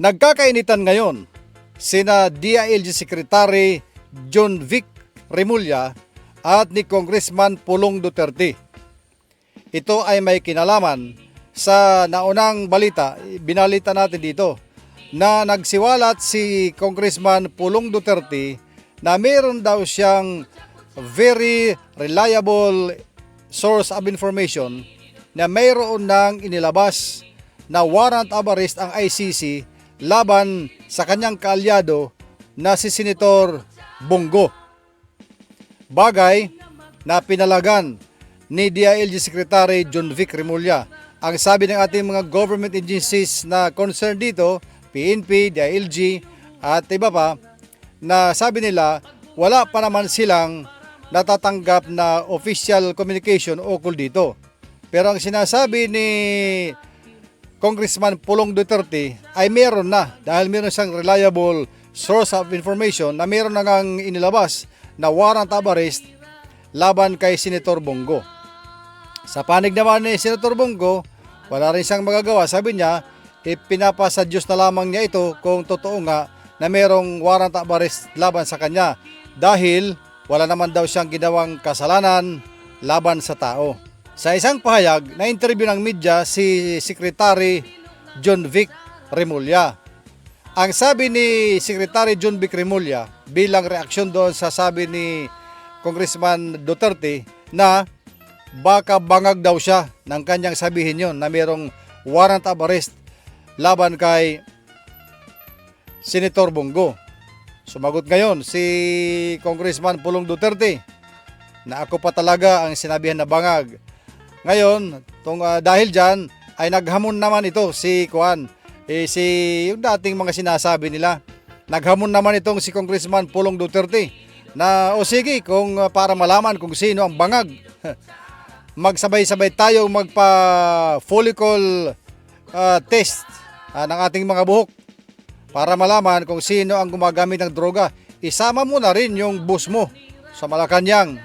Nagkakainitan ngayon sina DILG Secretary John Vic Remulla at ni Congressman Pulong Duterte. Ito ay may kinalaman sa naunang balita, binalita natin dito, na nagsiwalat si Congressman Pulong Duterte na meron daw siyang very reliable source of information na mayroon nang inilabas na warrant of arrest ang ICC laban sa kanyang kaalyado na si Senator Bongo. Bagay na pinalagan ni DILG Secretary John Vic Remulla. Ang sabi ng ating mga government agencies na concerned dito, PNP, DILG at iba pa, na sabi nila wala pa naman silang natatanggap na official communication ukol dito. Pero ang sinasabi ni Congressman Pulong Duterte ay meron na dahil meron siyang reliable source of information na meron na ngang inilabas na warrant of arrest laban kay Senator Bongo. Sa panig naman ni Senator Bongo, wala rin siyang magagawa. Sabi niya, ipinapasa Diyos na lamang niya ito kung totoo nga na merong warrant of arrest laban sa kanya dahil wala naman daw siyang ginawang kasalanan laban sa tao. Sa isang pahayag, na-interview ng media si Secretary John Vic Remulla. Ang sabi ni Secretary John Vic Remulla bilang reaksyon doon sa sabi ni Congressman Duterte na baka bangag daw siya ng kanyang sabihin yon na mayroong warrant of arrest laban kay Senator Bongo. Sumagot ngayon si Congressman Pulong Duterte na ako pa talaga ang sinabihan na bangag. Ngayon, dahil dyan ay naghamon naman ito si yung dating mga sinasabi nila. Naghamon naman itong si Congressman Pulong Duterte na o sige kung para malaman kung sino ang bangag. Magsabay-sabay tayo magpa follicle test ng ating mga buhok para malaman kung sino ang gumagamit ng droga. Isama mo na rin yung boss mo sa Malacanang,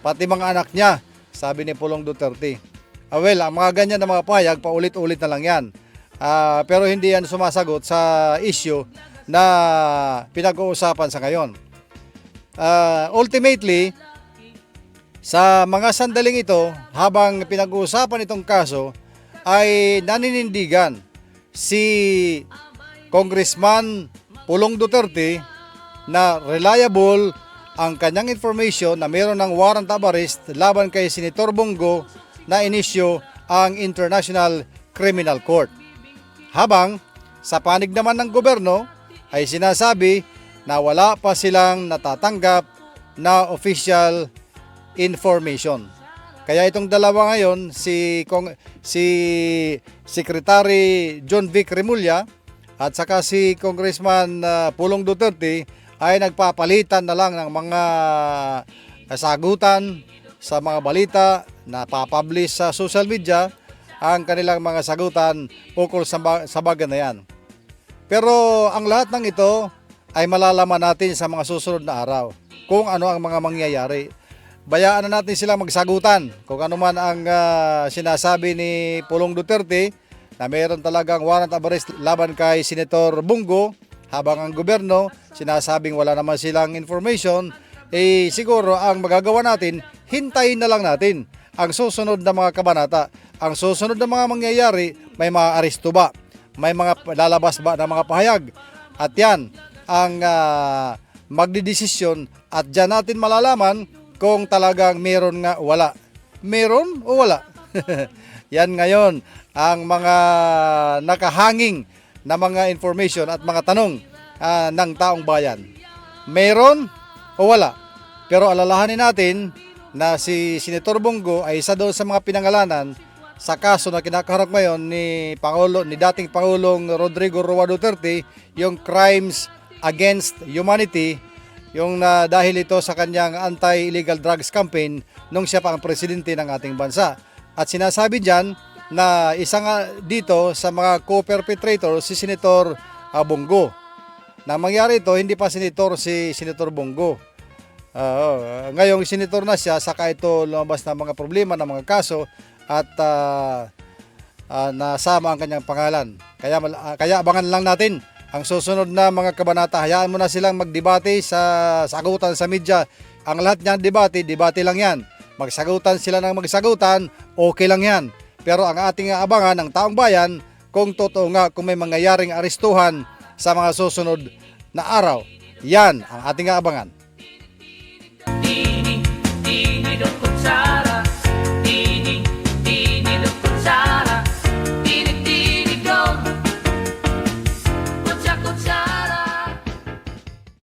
pati mga anak niya, sabi ni Pulong Duterte. Well, ang mga ganyan na mga pahayag, paulit-ulit na lang yan. Pero hindi yan sumasagot sa issue na pinag-uusapan sa ngayon. Ultimately, sa mga sandaling ito, habang pinag-uusapan itong kaso, ay naninindigan si Congressman Pulong Duterte na reliable ang kanyang information na mayroon ng warrant of arrest laban kay Senator Bongo na inisyo ang International Criminal Court. Habang sa panig naman ng gobyerno ay sinasabi na wala pa silang natatanggap na official information. Kaya itong dalawa ngayon, si Secretary John Vic Remulla at saka si Congressman Pulong Duterte ay nagpapalitan na lang ng mga sagutan sa mga balita na papublish sa social media ang kanilang mga sagutan ukol sa bagay na yan. Pero ang lahat ng ito ay malalaman natin sa mga susunod na araw kung ano ang mga mangyayari. Bayaan na natin sila magsagutan kung ano man ang sinasabi ni Pulong Duterte na mayroon talagang warrant of arrest laban kay Senator Bongo, habang ang gobyerno sinasabing wala naman silang information. Siguro ang magagawa natin, hintayin na lang natin ang susunod na mga kabanata, ang susunod na mga mangyayari. May mga aresto ba, may mga lalabas ba na mga pahayag, at yan ang magdidesisyon, at dyan natin malalaman kung talagang meron nga wala. Meron o wala? Yan ngayon ang mga nakahanging na mga information at mga tanong ng taong bayan. Meron o wala? Pero alalahanin natin na si Senator Bongo ay isa doon sa mga pinangalanan sa kaso na kinakaharap ngayon ni dating Pangulong Rodrigo Roa Duterte, yung crimes against humanity, yung dahil ito sa kanyang anti-illegal drugs campaign nung siya pa ang presidente ng ating bansa. At sinasabi diyan na isang dito sa mga co-perpetrator si Senator Bongo. Na mangyari ito, hindi pa senator si Senator Bongo. Ngayong senator na siya, saka ito lumabas na mga problema ng mga kaso at nasama ang kanyang pangalan. Kaya abangan lang natin ang susunod na mga kabanata. Hayaan mo na silang magdebate sa sagutan sa media. Ang lahat niyan debate lang yan. Magsagutan sila ng magsagutan, okay lang yan. Pero ang ating abangan ng taong bayan, kung totoo nga kung may mangyayaring arestuhan sa mga susunod na araw. Yan ang ating abangan.